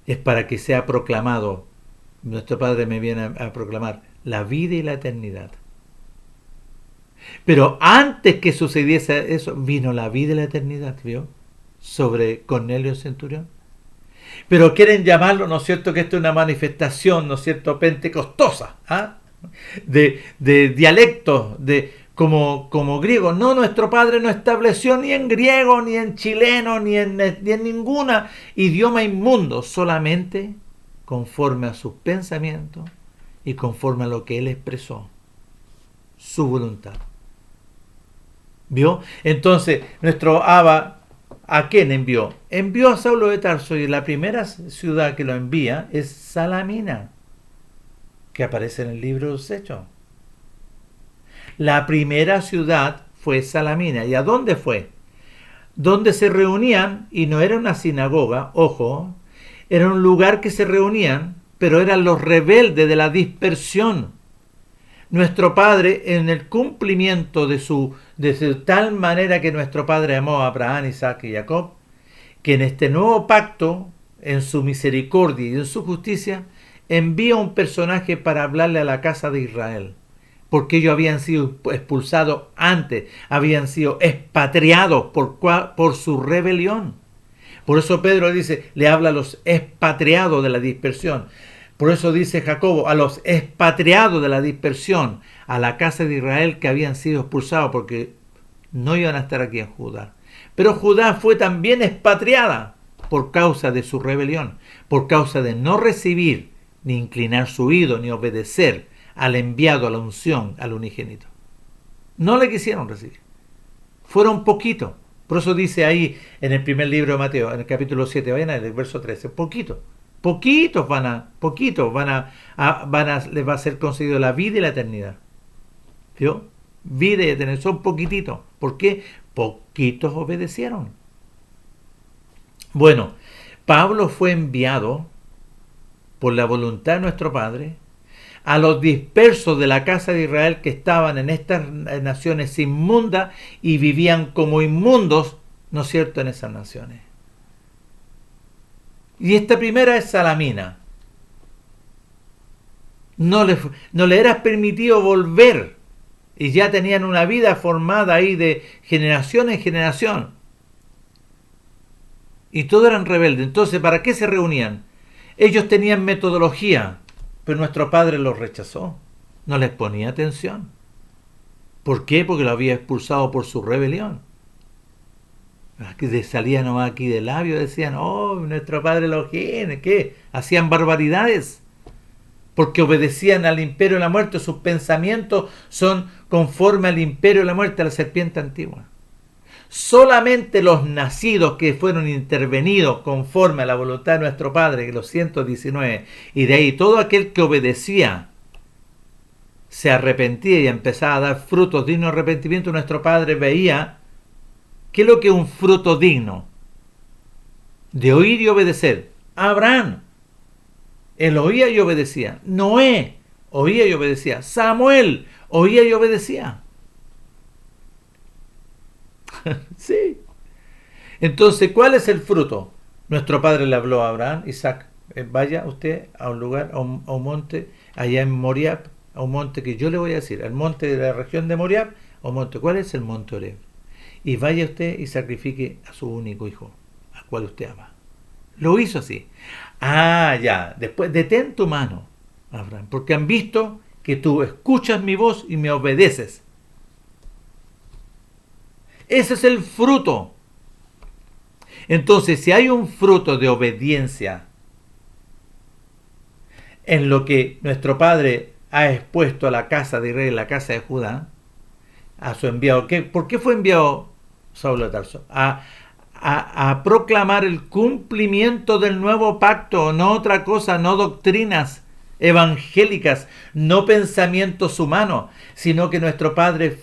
Es para que sea proclamado. Nuestro Padre me viene a proclamar la vida y la eternidad. Pero antes que sucediese eso, vino la vida y la eternidad, ¿vio?, sobre Cornelio el centurión. Pero quieren llamarlo, ¿no es cierto?, que esto es una manifestación, ¿no es cierto?, pentecostosa, ¿ah? de dialectos, como griego. No, nuestro Padre no estableció ni en griego, ni en chileno, ni en ningún idioma inmundo, solamente conforme a sus pensamientos y conforme a lo que Él expresó, su voluntad. ¿Vio? Entonces, nuestro Abba, ¿a quién envió? Envió a Saulo de Tarso, y la primera ciudad que lo envía es Salamina, que aparece en el libro de los Hechos. La primera ciudad fue Salamina. ¿Y a dónde fue? Donde se reunían, y no era una sinagoga, ojo, era un lugar que se reunían, pero eran los rebeldes de la dispersión. Nuestro Padre, en el cumplimiento de tal manera que nuestro Padre amó a Abraham, Isaac y Jacob, que en este nuevo pacto, en su misericordia y en su justicia, envía un personaje para hablarle a la casa de Israel, porque ellos habían sido expulsados antes, habían sido expatriados por su rebelión. Por eso Pedro dice, le habla a los expatriados de la dispersión. Por eso dice Jacobo, a los expatriados de la dispersión, a la casa de Israel que habían sido expulsados, porque no iban a estar aquí en Judá. Pero Judá fue también expatriada por causa de su rebelión, por causa de no recibir, ni inclinar su oído, ni obedecer al enviado, a la unción, al unigénito. No le quisieron recibir. Fueron poquitos. Por eso dice ahí en el primer libro de Mateo, en el capítulo 7, vayan al verso 13, poquitos. Poquitos les va a ser concedido la vida y la eternidad. ¿Vio? Vida y eternidad, son poquititos. ¿Por qué? Poquitos obedecieron. Bueno, Pablo fue enviado por la voluntad de nuestro Padre a los dispersos de la casa de Israel que estaban en estas naciones inmundas y vivían como inmundos, ¿no es cierto?, en esas naciones. Y esta primera es Salamina. No le era permitido volver, y ya tenían una vida formada ahí de generación en generación. Y todos eran rebeldes. Entonces, ¿para qué se reunían? Ellos tenían metodología, pero nuestro Padre los rechazó. No les ponía atención. ¿Por qué? Porque lo había expulsado por su rebelión. Salían nomás aquí de labio, decían, oh, nuestro Padre los tiene, ¿qué? Hacían barbaridades, porque obedecían al imperio de la muerte. Sus pensamientos son conforme al imperio de la muerte, a la serpiente antigua. Solamente los nacidos que fueron intervenidos conforme a la voluntad de nuestro Padre, los 119, y de ahí todo aquel que obedecía, se arrepentía y empezaba a dar frutos dignos de arrepentimiento, nuestro Padre veía. ¿Qué es lo que es un fruto digno? De oír y obedecer. Abraham, él oía y obedecía. Noé, oía y obedecía. Samuel, oía y obedecía. Sí. Entonces, ¿cuál es el fruto? Nuestro Padre le habló a Abraham, Isaac, vaya usted a un lugar, a un monte, allá en Moriab, a un monte que yo le voy a decir, al monte de la región de Moriab, o monte, ¿cuál es el monte Oreb? Y vaya usted y sacrifique a su único hijo, al cual usted ama. Lo hizo así. Ah, ya. Después, detén tu mano, Abraham, porque han visto que tú escuchas mi voz y me obedeces. Ese es el fruto. Entonces, si hay un fruto de obediencia en lo que nuestro Padre ha expuesto a la casa de Israel, la casa de Judá, a su enviado, ¿por qué fue enviado Saulo de Tarso? A proclamar el cumplimiento del nuevo pacto, no otra cosa, no doctrinas evangélicas, no pensamientos humanos, sino que nuestro Padre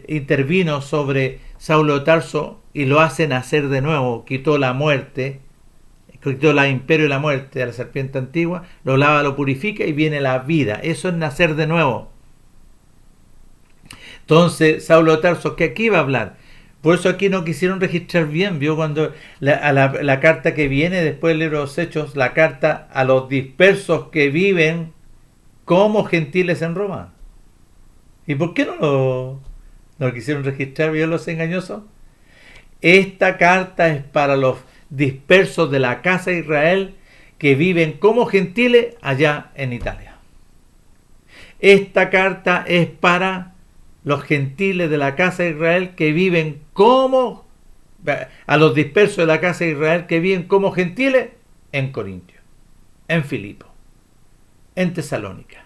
intervino sobre Saulo de Tarso y lo hace nacer de nuevo, quitó la muerte, quitó el imperio de la muerte a la serpiente antigua, lo lava, lo purifica y viene la vida. Eso es nacer de nuevo. Entonces, Saulo de Tarso, que aquí va a hablar. Por eso aquí no quisieron registrar bien, vio cuando la carta que viene después del libro de los Hechos, la carta a los dispersos que viven como gentiles en Roma. ¿Y por qué no lo quisieron registrar, vio los engañosos? Esta carta es para los dispersos de la casa de Israel que viven como gentiles allá en Italia. Esta carta es para los gentiles de la casa de Israel que viven como, a los dispersos de la casa de Israel que viven como gentiles en Corintio, en Filipo, en Tesalónica,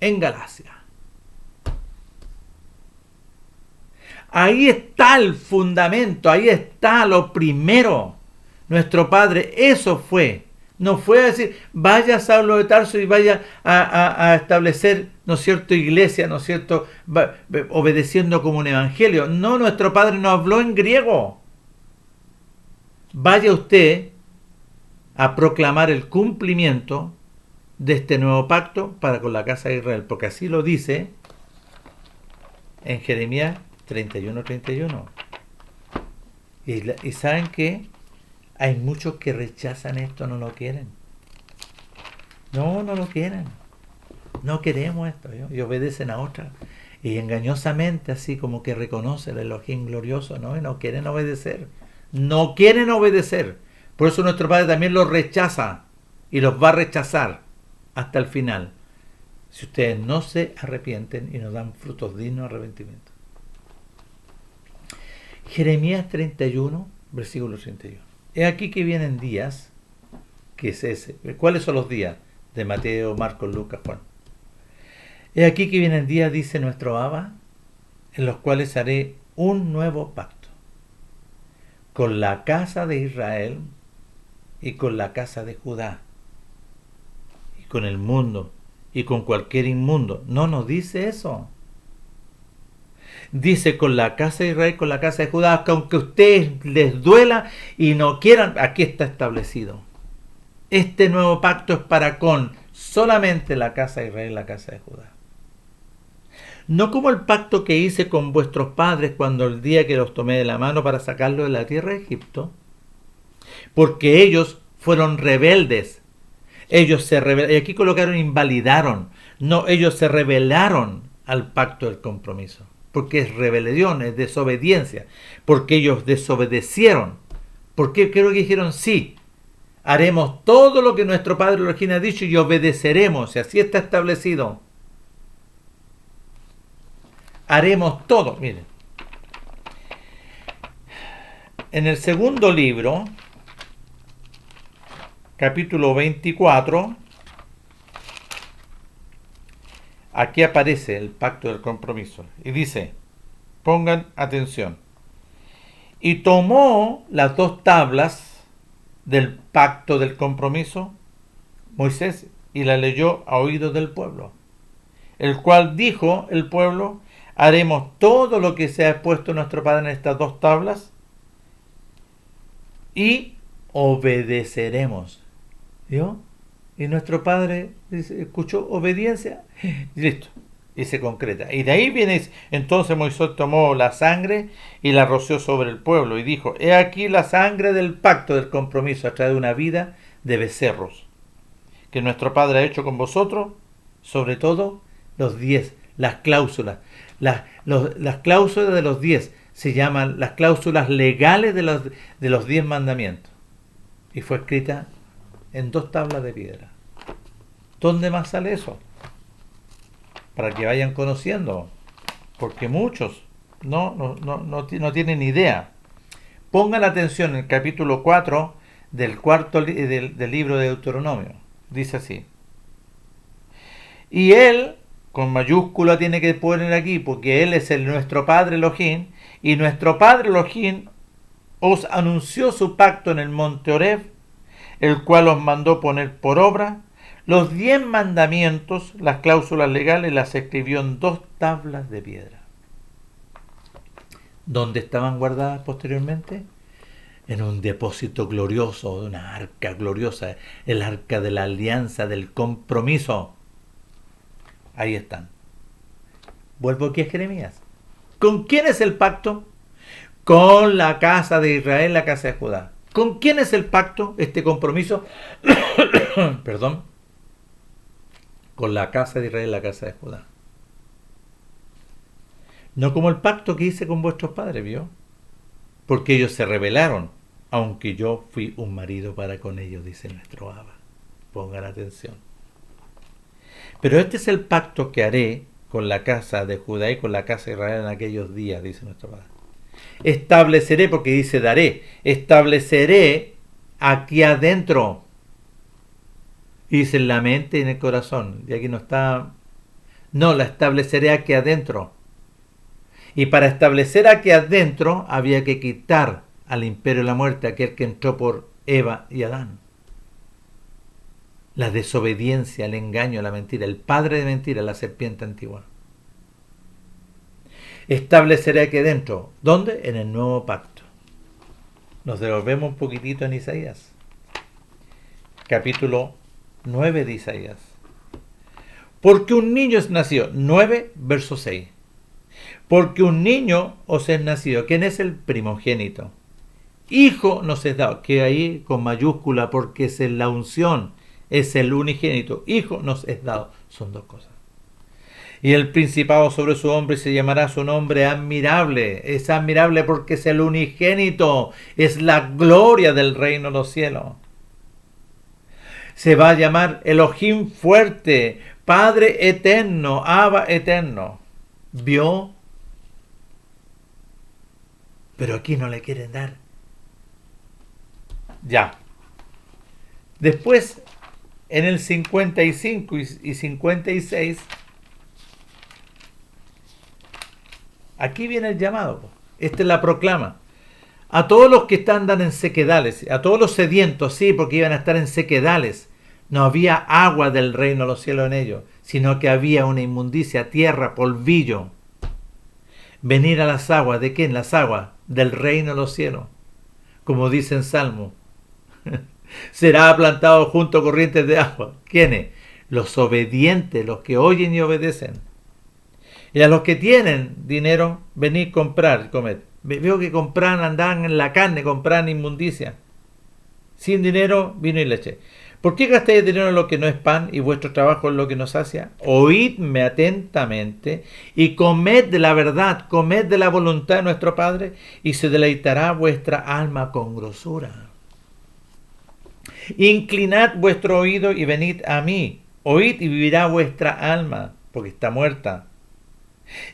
en Galacia. Ahí está el fundamento, ahí está lo primero. Nuestro Padre, eso fue. No fue a decir, vaya a Saulo de Tarso y vaya a establecer, ¿no es cierto?, iglesia, ¿no es cierto?, obedeciendo como un evangelio. No, nuestro Padre no habló en griego. Vaya usted a proclamar el cumplimiento de este nuevo pacto para con la casa de Israel, porque así lo dice en Jeremías 31:31. Y ¿saben qué? Hay muchos que rechazan esto, no lo quieren. No lo quieren. No queremos esto, y obedecen a otra. Y engañosamente, así como que reconoce el Elohim glorioso, ¿no? Y no quieren obedecer. No quieren obedecer. Por eso nuestro Padre también los rechaza y los va a rechazar hasta el final. Si ustedes no se arrepienten y nos dan frutos dignos de arrepentimiento. Jeremías 31, versículo 31. Es aquí que vienen días, que es ese. ¿Cuáles son los días? De Mateo, Marcos, Lucas, Juan. Es aquí que vienen días, dice nuestro Abba, en los cuales haré un nuevo pacto con la casa de Israel y con la casa de Judá y con el mundo y con cualquier inmundo. No nos dice eso. Dice con la casa de Israel, con la casa de Judá, que aunque a ustedes les duela y no quieran, aquí está establecido. Este nuevo pacto es para con solamente la casa de Israel y la casa de Judá. No como el pacto que hice con vuestros padres cuando el día que los tomé de la mano para sacarlos de la tierra de Egipto, porque ellos fueron rebeldes. Ellos se rebelaron, y aquí colocaron invalidaron. No, ellos se rebelaron al pacto del compromiso. Porque es rebelión, es desobediencia, porque ellos desobedecieron. Porque creo que dijeron sí, haremos todo lo que nuestro Padre Elohim ha dicho y obedeceremos, y así está establecido. Haremos todo. Miren, en el segundo libro, capítulo 24, aquí aparece el pacto del compromiso. Y dice, pongan atención. Y tomó las dos tablas del pacto del compromiso, Moisés, y la leyó a oídos del pueblo. El cual dijo el pueblo, haremos todo lo que se ha expuesto nuestro Padre en estas dos tablas y obedeceremos. ¿Vio? Y nuestro Padre escuchó obediencia y listo, y se concreta. Y de ahí viene, entonces Moisés tomó la sangre y la roció sobre el pueblo y dijo, he aquí la sangre del pacto del compromiso a través de una vida de becerros que nuestro Padre ha hecho con vosotros, sobre todo los 10, las cláusulas. Las cláusulas de los 10 se llaman las cláusulas legales de los 10 mandamientos. Y fue escrita en dos tablas de piedra. ¿Dónde más sale eso? Para que vayan conociendo, porque muchos no tienen idea. Pongan atención en el capítulo 4 del del libro de Deuteronomio. Dice así. Y él, con mayúscula tiene que poner aquí, porque él es nuestro Padre Elohim, y nuestro Padre Elohim os anunció su pacto en el monte Horeb, el cual os mandó poner por obra los 10 mandamientos, las cláusulas legales, las escribió en dos tablas de piedra. ¿Dónde estaban guardadas posteriormente? En un depósito glorioso, de una arca gloriosa, el arca de la alianza, del compromiso. Ahí están. Vuelvo aquí a Jeremías. ¿Con quién es el pacto? Con la casa de Israel, la casa de Judá. ¿Con quién es el pacto, este compromiso? Perdón. Con la casa de Israel, la casa de Judá. No como el pacto que hice con vuestros padres, ¿vio? Porque ellos se rebelaron, aunque yo fui un marido para con ellos, dice nuestro Abba. Pongan atención. Pero este es el pacto que haré con la casa de Judá y con la casa de Israel en aquellos días, dice nuestro Padre. Estableceré, porque dice daré, estableceré aquí adentro. Y dice en la mente y en el corazón. Y aquí no está. No, la estableceré aquí adentro. Y para establecer aquí adentro había que quitar al imperio de la muerte, aquel que entró por Eva y Adán. La desobediencia, el engaño, la mentira, el padre de mentira, la serpiente antigua. Estableceré aquí adentro. ¿Dónde? En el nuevo pacto. Nos devolvemos un poquitito en Isaías. Capítulo 9 de Isaías. Porque un niño es nacido. 9, verso 6. Porque un niño os es nacido. ¿Quién es el primogénito? Hijo nos es dado. Que ahí con mayúscula porque es en la unción. Es el unigénito. Hijo nos es dado. Son dos cosas. Y el principado sobre su hombro y se llamará su nombre admirable. Es admirable porque es el unigénito. Es la gloria del reino de los cielos. Se va a llamar Elohim fuerte, Padre eterno, Abba eterno. ¿Vio? Pero aquí no le quieren dar. Ya. Después, en el 55 y 56, aquí viene el llamado. Esta es la proclama. A todos los que andan en sequedales, a todos los sedientos, sí, porque iban a estar en sequedales. No había agua del reino de los cielos en ellos, sino que había una inmundicia, tierra, polvillo. Venir a las aguas, ¿de quién? Las aguas del reino de los cielos. Como dice en Salmo. Será plantado junto a corrientes de agua. ¿Quiénes? Los obedientes, los que oyen y obedecen. Y a los que tienen dinero, venid comprar, comed. Veo que compran, andan en la carne, compran inmundicia. Sin dinero, vino y leche. ¿Por qué gastáis dinero en lo que no es pan y vuestro trabajo en lo que no sacia? Oídme atentamente y comed de la verdad, comed de la voluntad de nuestro Padre y se deleitará vuestra alma con grosura. Inclinad vuestro oído y venid a mí. Oíd y vivirá vuestra alma, porque está muerta.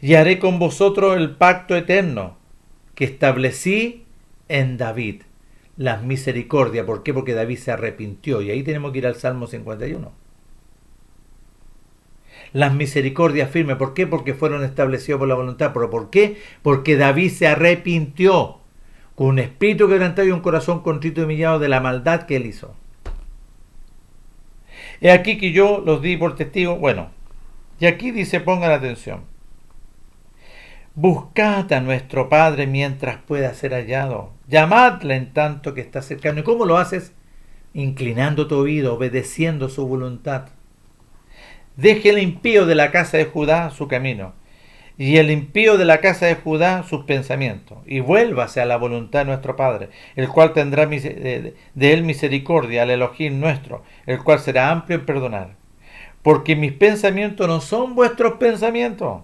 Y haré con vosotros el pacto eterno que establecí en David. Las misericordias. ¿Por qué? Porque David se arrepintió. Y ahí tenemos que ir al Salmo 51. Las misericordias firmes. ¿Por qué? Porque fueron establecidos por la voluntad. ¿Pero por qué? Porque David se arrepintió con un espíritu quebrantado y un corazón contrito y humillado de la maldad que él hizo. He aquí que yo los di por testigo. Bueno, y aquí dice, pongan atención. Buscad a nuestro Padre mientras pueda ser hallado. Llamadle en tanto que está cercano. ¿Y cómo lo haces? Inclinando tu oído, obedeciendo su voluntad. Deje el impío de la casa de Judá su camino, y el impío de la casa de Judá sus pensamientos, y vuélvase a la voluntad de nuestro Padre, el cual tendrá de él misericordia, al Elohim nuestro, el cual será amplio en perdonar. Porque mis pensamientos no son vuestros pensamientos,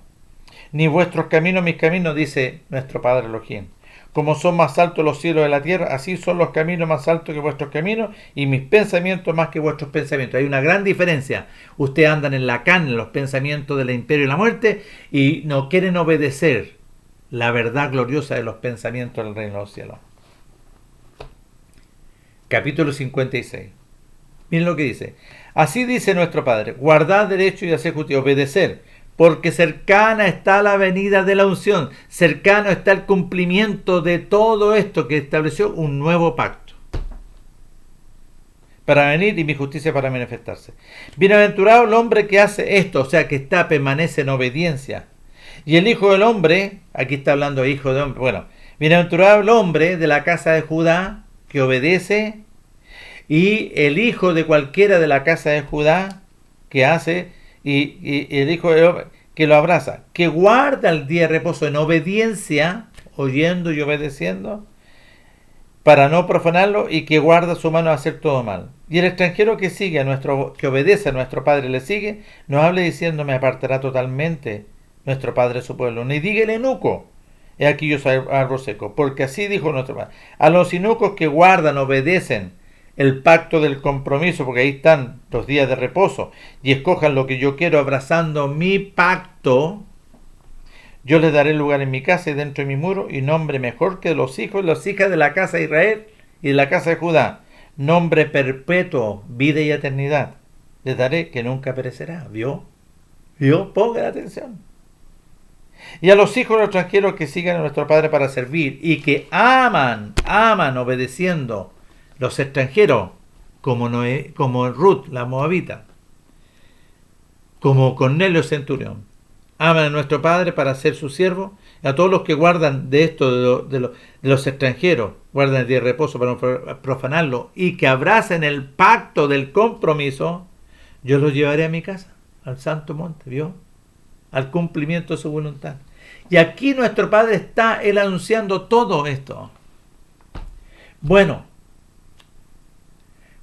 ni vuestros caminos mis caminos, dice nuestro Padre Elohim. Como son más altos los cielos de la tierra, así son los caminos más altos que vuestros caminos, y mis pensamientos más que vuestros pensamientos. Hay una gran diferencia. Ustedes andan en la carne, en los pensamientos del imperio y la muerte, y no quieren obedecer la verdad gloriosa de los pensamientos del reino de los cielos. Capítulo 56. Miren lo que dice. Así dice nuestro Padre: guardad derecho y hacer justicia, obedecer, porque cercana está la venida de la unción, cercano está el cumplimiento de todo esto que estableció un nuevo pacto. Para venir y mi justicia para manifestarse. Bienaventurado el hombre que hace esto, o sea, que permanece en obediencia. Y el hijo del hombre, aquí está hablando de hijo de hombre, bueno, bienaventurado el hombre de la casa de Judá que obedece, y el hijo de cualquiera de la casa de Judá que hace, y el hijo del hombre que lo abraza, que guarda el día de reposo en obediencia, oyendo y obedeciendo, para no profanarlo, y que guarda su mano a hacer todo mal. Y el extranjero que sigue que obedece a nuestro Padre, le sigue, no hable diciendo: me apartará totalmente nuestro Padre de su pueblo, ni diga el eunuco: he aquí yo soy árbol seco, porque así dijo nuestro Padre. A los eunucos que guardan, obedecen el pacto del compromiso, porque ahí están los días de reposo, y escojan lo que yo quiero abrazando mi pacto, yo les daré lugar en mi casa y dentro de mi muro, y nombre mejor que los hijos y las hijas de la casa de Israel y de la casa de Judá, nombre perpetuo, vida y eternidad, les daré que nunca perecerá. ¿Vio? Pongan atención. Y a los hijos de los extranjeros que sigan a nuestro Padre para servir y que aman obedeciendo los extranjeros, como Ruth, la moabita, como Cornelio centurión, aman a nuestro Padre para ser su siervo, a todos los que guardan de esto, de los extranjeros, guardan el día de reposo para no profanarlo, y que abracen el pacto del compromiso, yo los llevaré a mi casa, al santo monte, ¿vio? Al cumplimiento de su voluntad. Y aquí nuestro Padre está, Él anunciando todo esto. Bueno,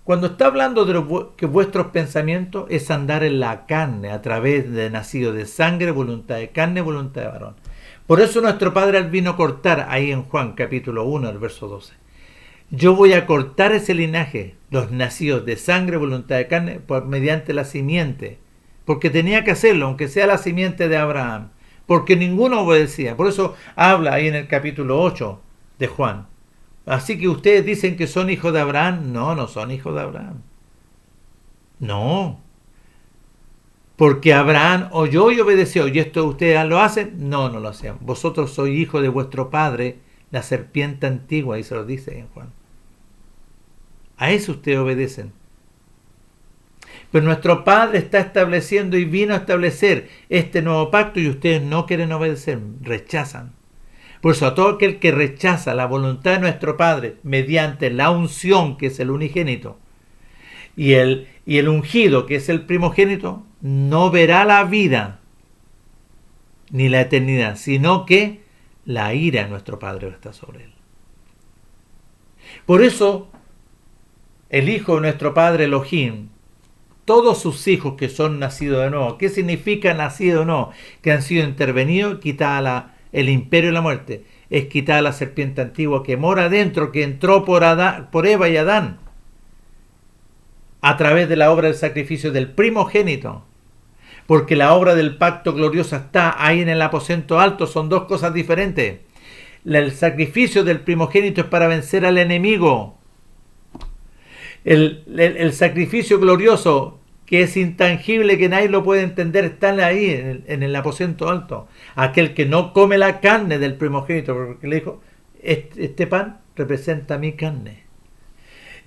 cuando está hablando de que vuestros pensamientos es andar en la carne, a través de nacido de sangre, voluntad de carne, voluntad de varón. Por eso nuestro Padre vino a cortar, ahí en Juan capítulo 1, el verso 12. Yo voy a cortar ese linaje, los nacidos de sangre, voluntad de carne, mediante la simiente. Porque tenía que hacerlo, aunque sea la simiente de Abraham. Porque ninguno obedecía. Por eso habla ahí en el capítulo 8 de Juan. Así que ustedes dicen que son hijos de Abraham. No, no son hijos de Abraham. No. Porque Abraham oyó y obedeció. ¿Y esto ustedes lo hacen? No, no lo hacen. Vosotros sois hijos de vuestro padre, la serpiente antigua. Ahí se lo dice en Juan. A eso ustedes obedecen. Pero nuestro Padre está estableciendo y vino a establecer este nuevo pacto y ustedes no quieren obedecer, rechazan. Por eso a todo aquel que rechaza la voluntad de nuestro Padre mediante la unción, que es el unigénito, y el ungido, que es el primogénito, no verá la vida ni la eternidad, sino que la ira de nuestro Padre está sobre él. Por eso el Hijo de nuestro Padre Elohim, todos sus hijos que son nacidos de nuevo. ¿Qué significa nacido de nuevo? Que han sido intervenidos, quitada el imperio y la muerte. Es quitada la serpiente antigua que mora adentro, que entró por Eva y Adán, a través de la obra del sacrificio del primogénito. Porque la obra del pacto glorioso está ahí en el aposento alto. Son dos cosas diferentes. El sacrificio del primogénito es para vencer al enemigo. El sacrificio glorioso, que es intangible, que nadie lo puede entender, está ahí en el aposento alto. Aquel que no come la carne del primogénito, porque le dijo, este pan representa mi carne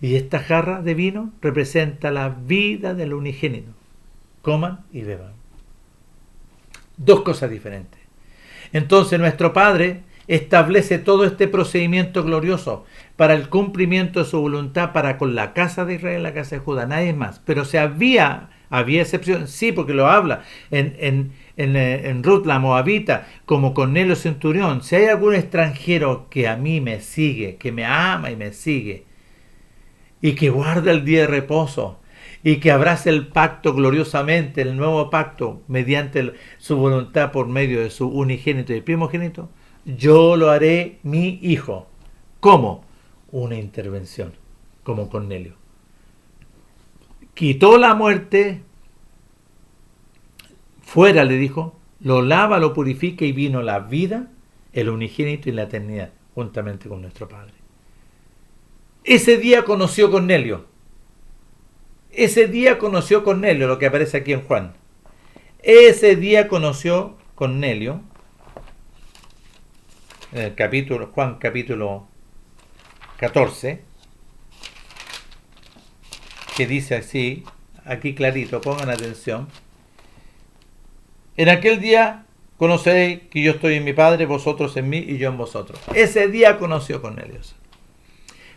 y esta jarra de vino representa la vida del unigénito. Coman y beban. Dos cosas diferentes. Entonces nuestro Padre establece todo este procedimiento glorioso para el cumplimiento de su voluntad para con la casa de Israel, la casa de Judá, nadie más. Pero si había excepción, sí, porque lo habla en Ruth la moabita, como Cornelio centurión. Si hay algún extranjero que a mí me sigue, que me ama y me sigue, y que guarda el día de reposo, y que abrace el pacto gloriosamente, el nuevo pacto, mediante su voluntad por medio de su unigénito y primogénito, yo lo haré mi hijo. ¿Cómo? Una intervención, como Cornelio. Quitó la muerte, fuera, le dijo, lo lava, lo purifica y vino la vida, el unigénito y la eternidad, juntamente con nuestro Padre. Ese día conoció Cornelio. Ese día conoció Cornelio, lo que aparece aquí en Juan. Ese día conoció Cornelio, en el capítulo, Juan capítulo 14, que dice así, aquí clarito, pongan atención. En aquel día conoceréis que yo estoy en mi Padre, vosotros en mí y yo en vosotros. Ese día conoció Cornelio.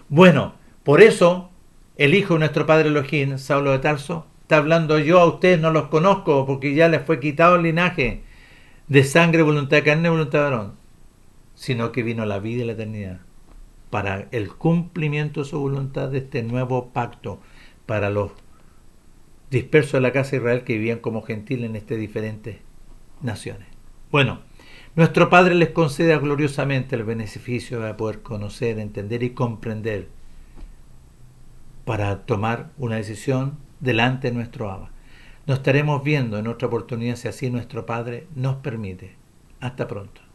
Bueno, por eso el hijo de nuestro padre Elohim, Saulo de Tarso, está hablando: yo a ustedes no los conozco porque ya les fue quitado el linaje de sangre, voluntad de carne, voluntad de varón, sino que vino la vida y la eternidad para el cumplimiento de su voluntad de este nuevo pacto para los dispersos de la casa de Israel que vivían como gentiles en estas diferentes naciones. Bueno, nuestro Padre les concede gloriosamente el beneficio de poder conocer, entender y comprender para tomar una decisión delante de nuestro Abba. Nos estaremos viendo en otra oportunidad si así nuestro Padre nos permite. Hasta pronto.